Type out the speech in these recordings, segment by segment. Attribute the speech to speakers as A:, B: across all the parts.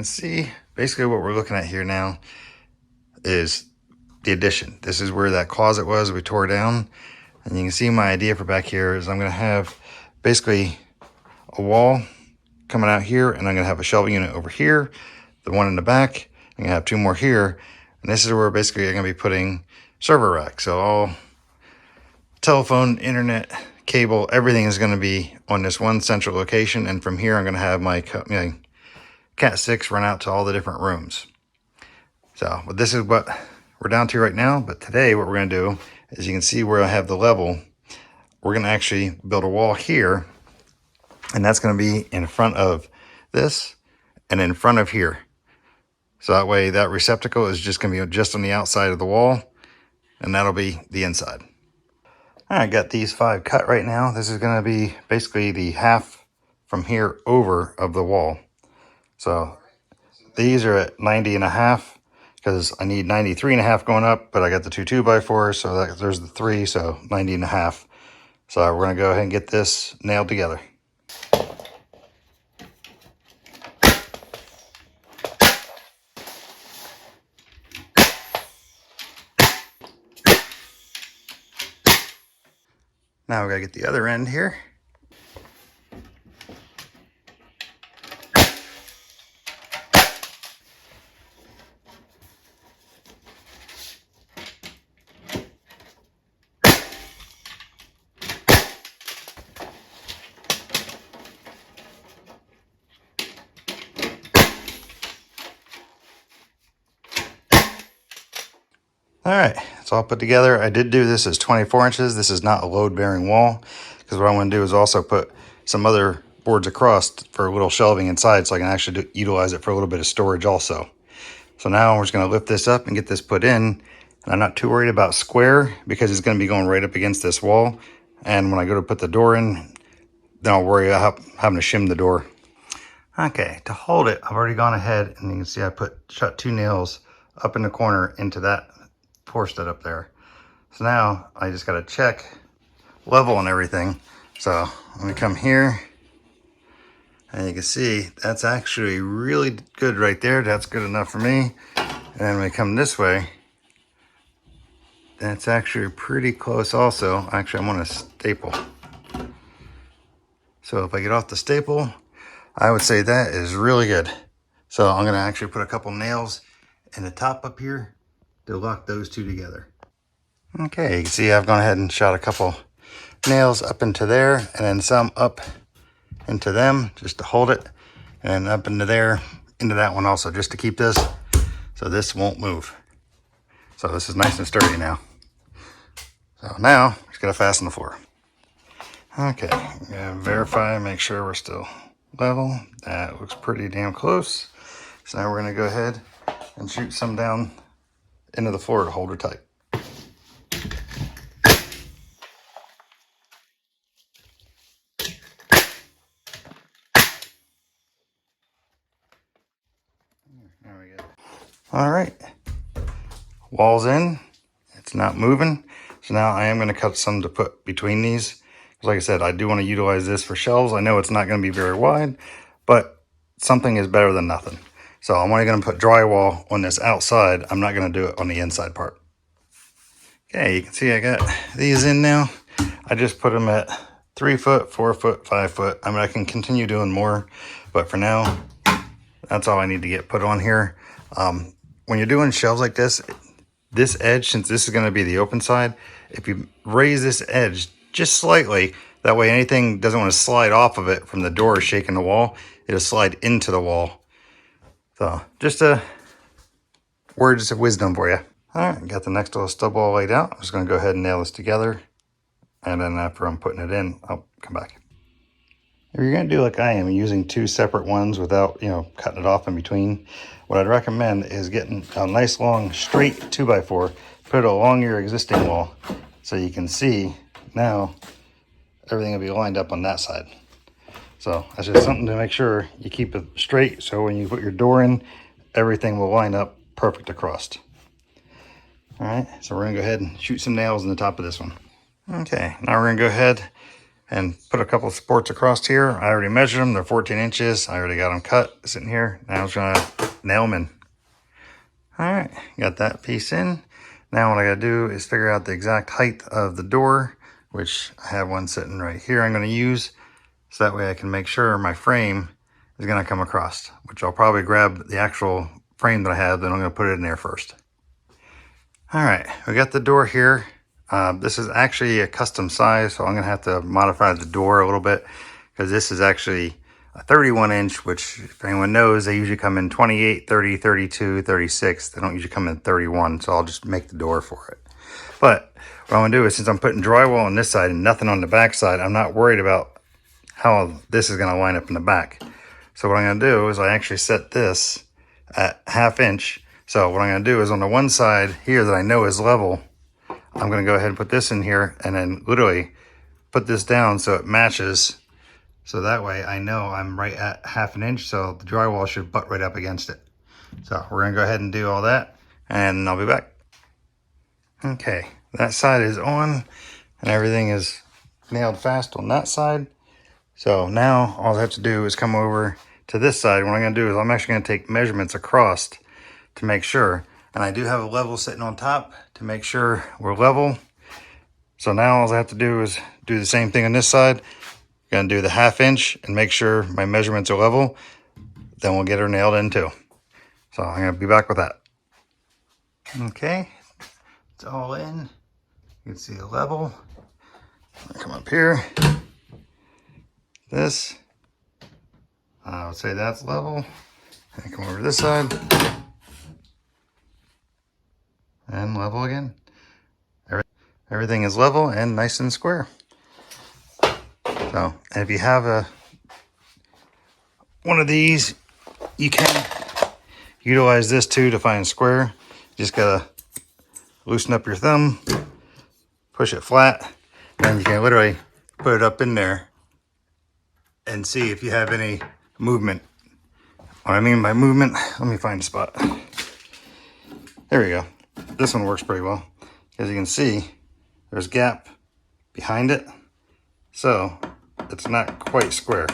A: see, basically what we're looking at here now is the addition. This is where that closet was we tore down. And you can see my idea for back here is I'm going to have basically a wall coming out here, and I'm going to have a shelving unit over here, the one in the back. I'm going to have two more here. And this is where basically I'm going to be putting server rack. So all telephone, internet, cable, everything is going to be on this one central location. And from here, I'm going to have my Cat 6 run out to all the different rooms. So but this is what we're down to right now. But today what we're going to do is, you can see where I have the level, we're going to actually build a wall here. And that's going to be in front of this and in front of here. So that way that receptacle is just going to be just on the outside of the wall, and that'll be the inside. I got these 5 cut right now. This is going to be basically the half from here over of the wall. So these are at 90.5 because I need 93.5 going up, but I got the 2 2x4s, so there's the 3, so 90.5. So we're going to go ahead and get this nailed together. Now we gotta get the other end here. All right, it's all put together. I did do this as 24 inches. This is not a load-bearing wall, because what I want to do is also put some other boards across for a little shelving inside, so I can actually utilize it for a little bit of storage also. So now we're just going to lift this up and get this put in. And I'm not too worried about square, because it's going to be going right up against this wall. And when I go to put the door in, then I'll worry about having to shim the door. Okay, to hold it, I've already gone ahead, and you can see I shot 2 nails up in the corner into that stud up there. So now I just got to check level and everything. So let me come here, and you can see that's actually really good right there. That's good enough for me. And then when we come this way, that's actually pretty close also. Actually, I'm on a staple. So if I get off the staple, I would say that is really good. So I'm going to actually put a couple nails in the top up here to lock those two together. Okay, you can see I've gone ahead and shot a couple nails up into there, and then some up into them just to hold it, and up into there, into that one also, just to keep this so this won't move. So this is nice and sturdy now. So now just gotta fasten the floor. Okay, I'm gonna verify, make sure we're still level. That looks pretty damn close. So now we're gonna go ahead and shoot some down into the floor to hold her tight. There we go. All right, wall's in. It's not moving. So now I am going to cut some to put between these. Like I said, I do want to utilize this for shelves. I know it's not going to be very wide, but something is better than nothing. So I'm only going to put drywall on this outside. I'm not going to do it on the inside part. Okay, you can see I got these in now. I just put them at 3 foot, 4 foot, 5 foot. I mean, I can continue doing more, but for now, that's all I need to get put on here. When you're doing shelves like this edge, since this is going to be the open side, if you raise this edge just slightly, that way anything doesn't want to slide off of it from the door shaking the wall, it'll slide into the wall. So just words of wisdom for you. All right, got the next little stub wall laid out. I'm just going to go ahead and nail this together, and then after I'm putting it in, I'll come back. If you're going to do like I am, using 2 separate ones without, cutting it off in between, what I'd recommend is getting a nice long straight 2x4, put it along your existing wall, so you can see now everything will be lined up on that side. So that's just something to make sure you keep it straight, so when you put your door in, everything will line up perfect across. All right, so we're gonna go ahead and shoot some nails in the top of this one. Okay, now we're gonna go ahead and put a couple of supports across here. I already measured them, they're 14 inches. I already got them cut, sitting here. Now I'm just gonna nail them in. All right, got that piece in. Now what I gotta do is figure out the exact height of the door, which I have one sitting right here I'm gonna use. So that way I can make sure my frame is gonna come across, which I'll probably grab the actual frame that I have, then I'm gonna put it in there first. All right, we got the door here. This is actually a custom size, so I'm gonna have to modify the door a little bit because this is actually a 31 inch, which if anyone knows, they usually come in 28, 30, 32, 36. They don't usually come in 31, so I'll just make the door for it. But what I'm gonna do is, since I'm putting drywall on this side and nothing on the back side, I'm not worried about how this is gonna line up in the back. So what I'm gonna do is I actually set this at 1/2 inch. So what I'm gonna do is on the one side here that I know is level, I'm gonna go ahead and put this in here and then literally put this down so it matches. So that way I know I'm right at 1/2 inch, so the drywall should butt right up against it. So we're gonna go ahead and do all that and I'll be back. Okay, that side is on and everything is nailed fast on that side. So now all I have to do is come over to this side. What I'm gonna do is I'm actually gonna take measurements across to make sure. And I do have a level sitting on top to make sure we're level. So now all I have to do is do the same thing on this side. Gonna do the 1/2 inch and make sure my measurements are level. Then we'll get her nailed in too. So I'm gonna be back with that. Okay, it's all in. You can see the level. Come up here. This, I would say that's level. And come over to this side. And level again. Everything is level and nice and square. So, and if you have one of these, you can utilize this too to find square. You just gotta loosen up your thumb, push it flat, and you can literally put it up in there and see if you have any movement. What I mean by movement, let me find a spot. There we go. This one works pretty well. As you can see, there's a gap behind it. So it's not quite square,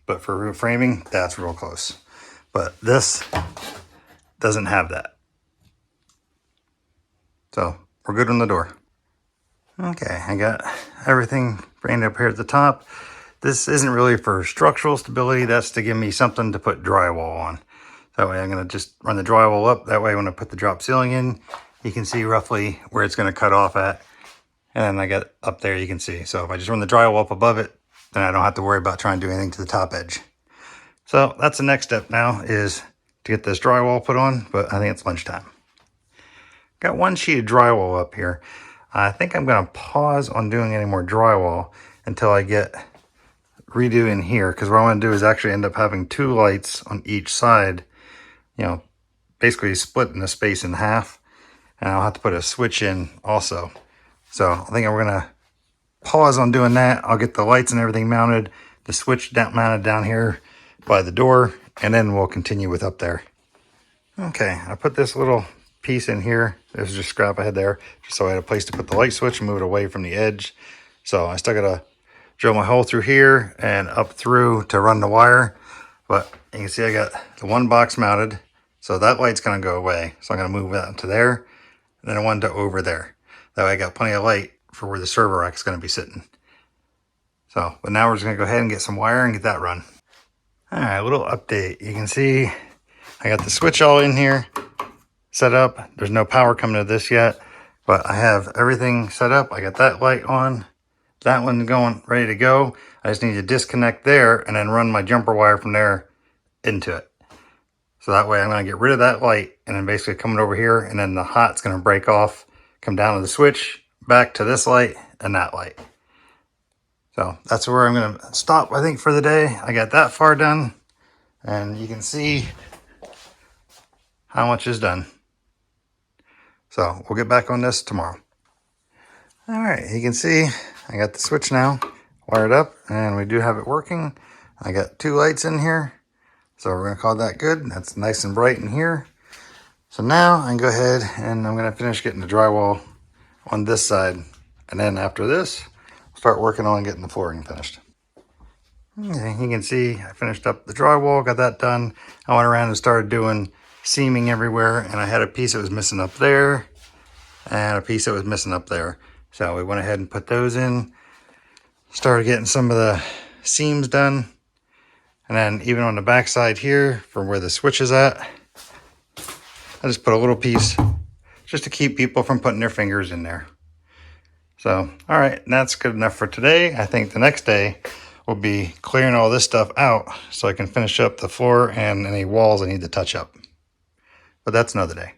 A: but for roof framing, that's real close. But this doesn't have that. So we're good on the door. Okay, I got everything framed up here at the top. This isn't really for structural stability. That's to give me something to put drywall on. That way I'm gonna just run the drywall up. That way when I put the drop ceiling in, you can see roughly where it's gonna cut off at. And then I got up there, you can see. So if I just run the drywall up above it, then I don't have to worry about trying to do anything to the top edge. So that's the next step now, is to get this drywall put on, but I think it's lunchtime. Got one sheet of drywall up here. I think I'm gonna pause on doing any more drywall until I get redo in here, because what I want to do is actually end up having 2 lights on each side, you know, basically splitting the space in half, and I'll have to put a switch in also. So I think we're gonna pause on doing that. I'll get the lights and everything mounted, the switch mounted down here by the door, and then we'll continue with up there. Okay, I put this little piece in here. This is just scrap I had there, just so I had a place to put the light switch and move it away from the edge. So I still gotta drill my hole through here and up through to run the wire. But you can see I got the one box mounted, so that light's gonna go away. So I'm gonna move that to there, and then one to over there. That way I got plenty of light for where the server rack is gonna be sitting. So, but now we're just gonna go ahead and get some wire and get that run. All right, a little update. You can see I got the switch all in here, set up. There's no power coming to this yet, but I have everything set up. I got that light on, that one going, ready to go. I just need to disconnect there and then run my jumper wire from there into it. So that way I'm gonna get rid of that light and then basically coming over here, and then the hot's gonna break off, come down to the switch, back to this light and that light. So that's where I'm gonna stop, I think, for the day. I got that far done, and you can see how much is done. So we'll get back on this tomorrow. All right, you can see I got the switch now wired up, and we do have it working. I got 2 lights in here, so we're gonna call that good. That's nice and bright in here. So now I can go ahead and I'm gonna finish getting the drywall on this side, and then after this, start working on getting the flooring finished. And you can see I finished up the drywall, got that done. I went around and started doing seaming everywhere, and I had a piece that was missing up there and a piece that was missing up there. So we went ahead and put those in, started getting some of the seams done. And then even on the back side here, from where the switch is at, I just put a little piece just to keep people from putting their fingers in there. So, all right, that's good enough for today. I think the next day will be clearing all this stuff out so I can finish up the floor and any walls I need to touch up. But that's another day.